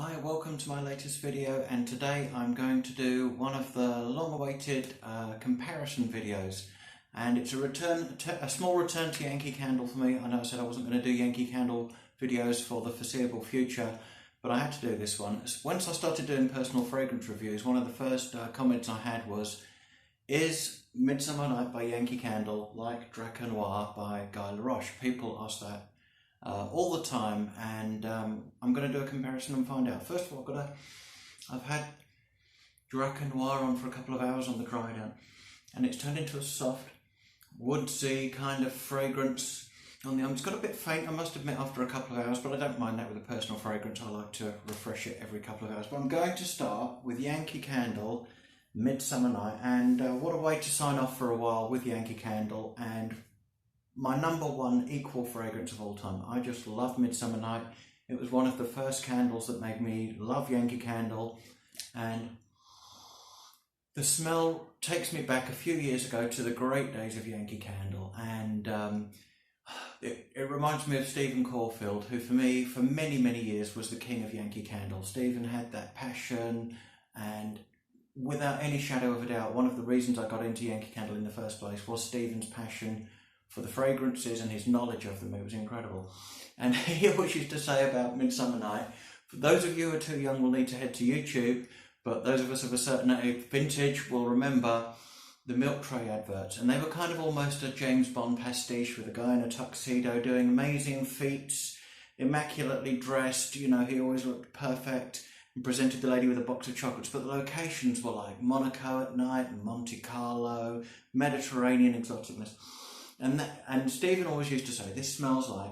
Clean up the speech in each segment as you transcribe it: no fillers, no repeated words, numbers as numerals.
Hi, welcome to my latest video, and today I'm going to do one of the long-awaited comparison videos, and it's a small return to Yankee Candle for me. I know I said I wasn't going to do Yankee Candle videos for the foreseeable future, but I had to do this one. Once I started doing personal fragrance reviews, one of the first comments I had was, is Midsummer Night by Yankee Candle like Drakkar Noir by Guy Laroche? People ask that all the time, and I'm going to do a comparison and find out. First of all, I've had Drakkar Noir on for a couple of hours on the dry down, and it's turned into a soft, woodsy kind of fragrance on the arm. It's got a bit faint, I must admit, after a couple of hours, but I don't mind that with a personal fragrance. I like to refresh it every couple of hours. But I'm going to start with Yankee Candle Midsummer Night, and what a way to sign off for a while with Yankee Candle, and my number one equal fragrance of all time. I just love Midsummer Night. It was one of the first candles that made me love Yankee Candle, and the smell takes me back a few years ago to the great days of Yankee Candle, and it reminds me of Stephen Caulfield, who for me, for many, many years, was the king of Yankee Candle. Stephen had that passion, and without any shadow of a doubt, one of the reasons I got into Yankee Candle in the first place was Stephen's passion for the fragrances and his knowledge of them. It was incredible. And he always used to say about Midsummer Night, for those of you who are too young will need to head to YouTube, but those of us of a certain age, vintage, will remember the milk tray adverts. And they were kind of almost a James Bond pastiche, with a guy in a tuxedo doing amazing feats, immaculately dressed. You know, he always looked perfect, and presented the lady with a box of chocolates. But the locations were like Monaco at night, and Monte Carlo, Mediterranean exoticness. And Stephen always used to say, this smells like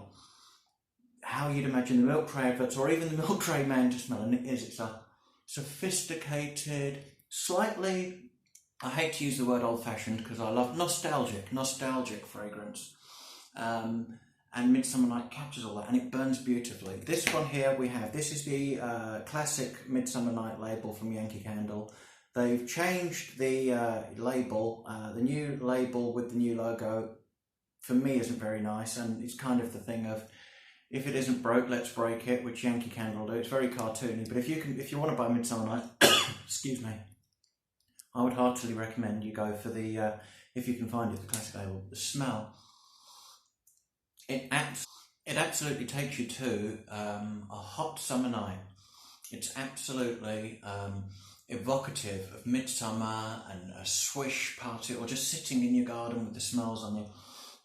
how you'd imagine the milk tray adverts, or even the milk tray man, to smell. And it is. It's a sophisticated, slightly, I hate to use the word old-fashioned because I love nostalgic fragrance. And Midsummer Night captures all that, and it burns beautifully. This one here this is the classic Midsummer Night label from Yankee Candle. They've changed the label. The new label with the new logo, for me, isn't very nice, and it's kind of the thing of, if it isn't broke, let's break it, which Yankee Candle do. It's very cartoony, but if you want to buy Midsummer Night, excuse me, I would heartily recommend you go for the, if you can find it, the classic label. The smell, it absolutely takes you to a hot summer night. It's absolutely evocative of midsummer and a swish party, or just sitting in your garden with the smells on you.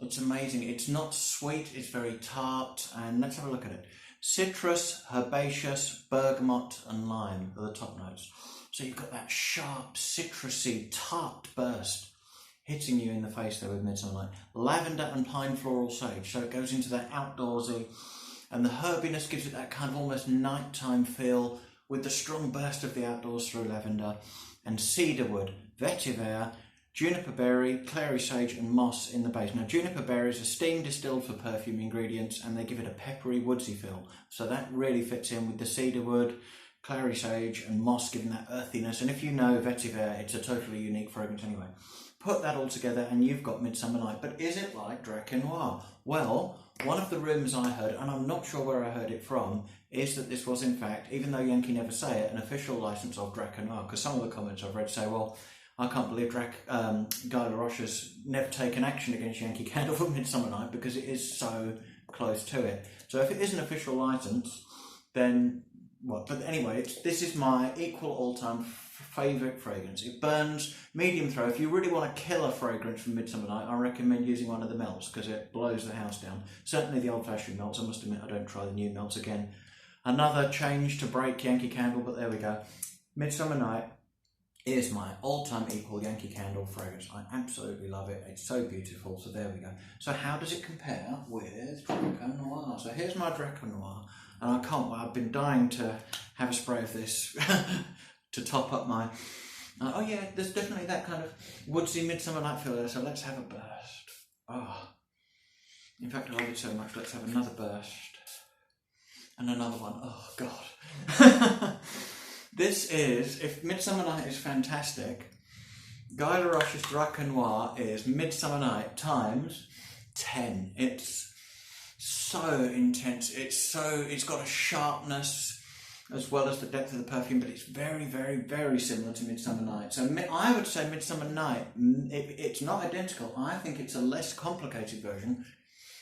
It's amazing. It's not sweet, it's very tart, and let's have a look at it. Citrus, herbaceous, bergamot and lime are the top notes. So you've got that sharp, citrusy, tart burst hitting you in the face there with Midsummer Night. Lavender and pine floral sage, so it goes into that outdoorsy, and the herbiness gives it that kind of almost nighttime feel, with the strong burst of the outdoors through lavender, and cedarwood, vetiver, juniper berry, clary sage and moss in the base. Now, juniper berries are steam distilled for perfume ingredients, and they give it a peppery, woodsy feel. So that really fits in with the cedarwood, clary sage and moss, giving that earthiness. And if you know vetiver, it's a totally unique fragrance anyway. Put that all together and you've got Midsummer Night. But is it like Drakkar Noir? Well, one of the rumours I heard, and I'm not sure where I heard it from, is that this was in fact, even though Yankee never say it, an official licence of Drakkar Noir. Because some of the comments I've read say, well, I can't believe Guy Laroche has never taken action against Yankee Candle for Midsummer Night, because it is so close to it. So if it is an official licence, then what? But anyway, this is my equal all-time favourite fragrance. It burns medium throw. If you really want to kill a fragrance from Midsummer Night, I recommend using one of the melts, because it blows the house down. Certainly the old-fashioned melts. I must admit, I don't try the new melts again. Another change to break Yankee Candle, but there we go. Midsummer Night is my all-time equal Yankee Candle fragrance. I absolutely love it. It's so beautiful. So there we go. So how does it compare with Drakkar Noir? So here's my Drakkar Noir, and I can't. I've been dying to have a spray of this to top up my. Oh yeah, there's definitely that kind of woodsy Midsummer Night feel there. So let's have a burst. Oh, in fact, I love it so much. Let's have another burst and another one. Oh God. This is, if Midsummer Night is fantastic, Guy Laroche's Drakkar Noir is Midsummer Night times 10. It's so intense. It's got a sharpness. as well as the depth of the perfume, but it's very, very, very similar to Midsummer Night. So I would say Midsummer Night, it's not identical. I think it's a less complicated version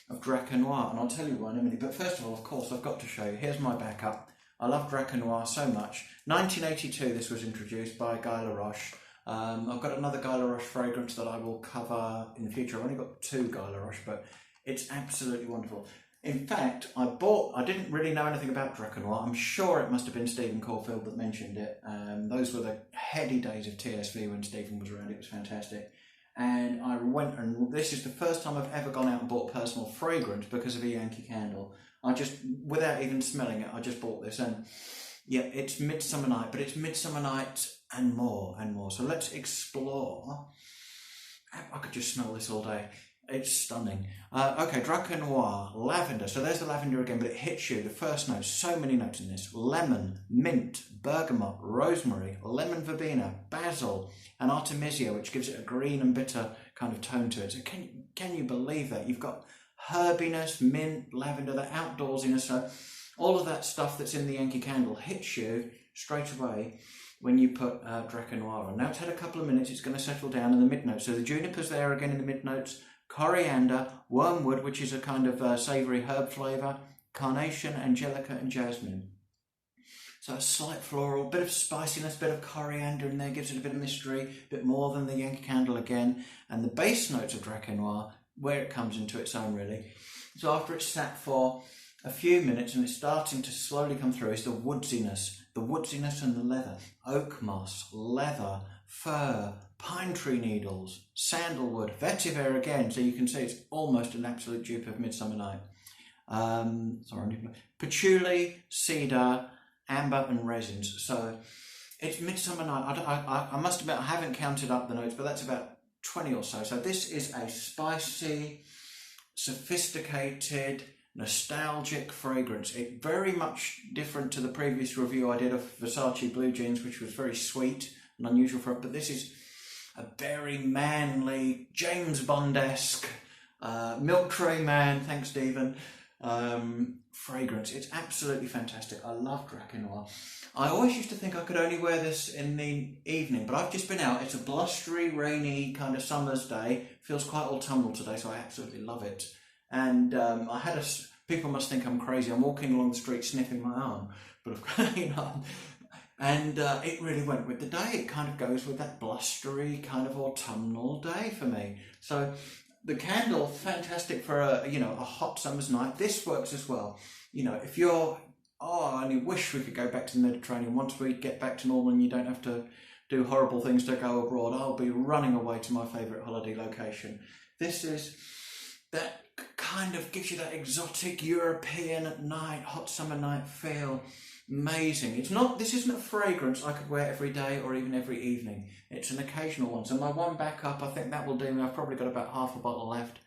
of Drakkar Noir, and I'll tell you why in a minute. But first of all, of course, I've got to show you. Here's my backup. I love Drakkar Noir so much. 1982, this was introduced by Guy Laroche. I've got another Guy Laroche fragrance that I will cover in the future. I've only got 2 Guy Laroche, but it's absolutely wonderful. In fact, I didn't really know anything about Drakkar Noir. I'm sure it must have been Stephen Caulfield that mentioned it. Those were the heady days of TSV when Stephen was around. It was fantastic. And I went, and this is the first time I've ever gone out and bought a personal fragrance because of a Yankee candle. I just, without even smelling it, I just bought this. And yeah, it's Midsummer Night, but it's Midsummer Night and more and more. So let's explore. I could just smell this all day. It's stunning. Okay, Drakkar Noir, lavender. So there's the lavender again, but it hits you. The first notes, so many notes in this. Lemon, mint, bergamot, rosemary, lemon verbena, basil, and artemisia, which gives it a green and bitter kind of tone to it. So can you believe that? You've got herbiness, mint, lavender, the outdoorsiness. So all of that stuff that's in the Yankee candle hits you straight away when you put Drakkar Noir on. Now it's had a couple of minutes, it's going to settle down in the mid notes. So the juniper's there again in the mid notes. Coriander, wormwood, which is a kind of savoury herb flavour, carnation, angelica and jasmine. So a slight floral, bit of spiciness, bit of coriander in there, gives it a bit of mystery, a bit more than the Yankee candle again. And the base notes of Drakkar Noir, where it comes into its own really. So after it's sat for a few minutes and it's starting to slowly come through, is the woodsiness and the leather. Oak moss, leather, fir, pine tree needles, sandalwood, vetiver again, so you can see it's almost an absolute dupe of Midsummer Night. Patchouli, cedar, amber and resins. So it's Midsummer Night. I must admit I haven't counted up the notes, but that's about 20 or so. So this is a spicy, sophisticated, nostalgic fragrance. It's very much different to the previous review I did of Versace Blue Jeans, which was very sweet and unusual for it, but this is a very manly, James Bond-esque, milk tray man, thanks Stephen, fragrance. It's absolutely fantastic. I love Drakkar Noir. I always used to think I could only wear this in the evening, but I've just been out. It's a blustery, rainy kind of summer's day. Feels quite autumnal today, so I absolutely love it. And people must think I'm crazy. I'm walking along the street sniffing my arm, but and it really went with the day. It kind of goes with that blustery kind of autumnal day for me. So the candle, fantastic for a hot summer's night. This works as well. If you're, I only wish we could go back to the Mediterranean. Once we get back to normal and you don't have to do horrible things to go abroad, I'll be running away to my favourite holiday location. This is that kind of gives you that exotic European at night, hot summer night feel. Amazing. This isn't a fragrance I could wear every day or even every evening. It's an occasional one. So my one backup, I think that will do me. I've probably got about half a bottle left.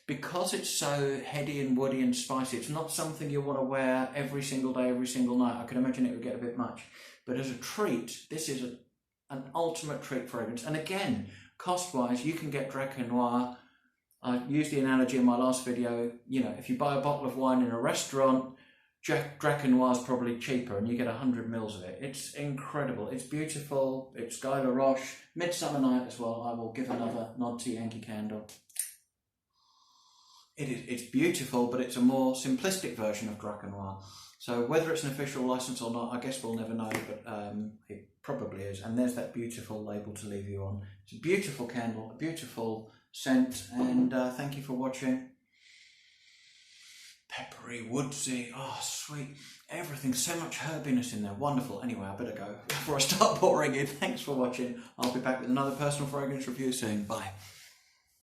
Because it's so heady and woody and spicy, it's not something you want to wear every single day, every single night. I can imagine it would get a bit much. But as a treat, this is an ultimate treat fragrance. And again, cost-wise, you can get Drakkar Noir. I used the analogy in my last video. If you buy a bottle of wine in a restaurant, Drakkar Noir is probably cheaper and you get 100 mils of it. It's incredible. It's beautiful. It's Guy Laroche. Midsummer Night as well. I will give another nod to Yankee candle. It's beautiful, but it's a more simplistic version of Drakkar Noir. So whether it's an official license or not, I guess we'll never know, but it probably is. And there's that beautiful label to leave you on. It's a beautiful candle, a beautiful scent, and thank you for watching. Peppery, woodsy, sweet, everything, so much herbiness in there, wonderful. Anyway, I better go before I start boring you. Thanks for watching. I'll be back with another personal fragrance review soon. Bye.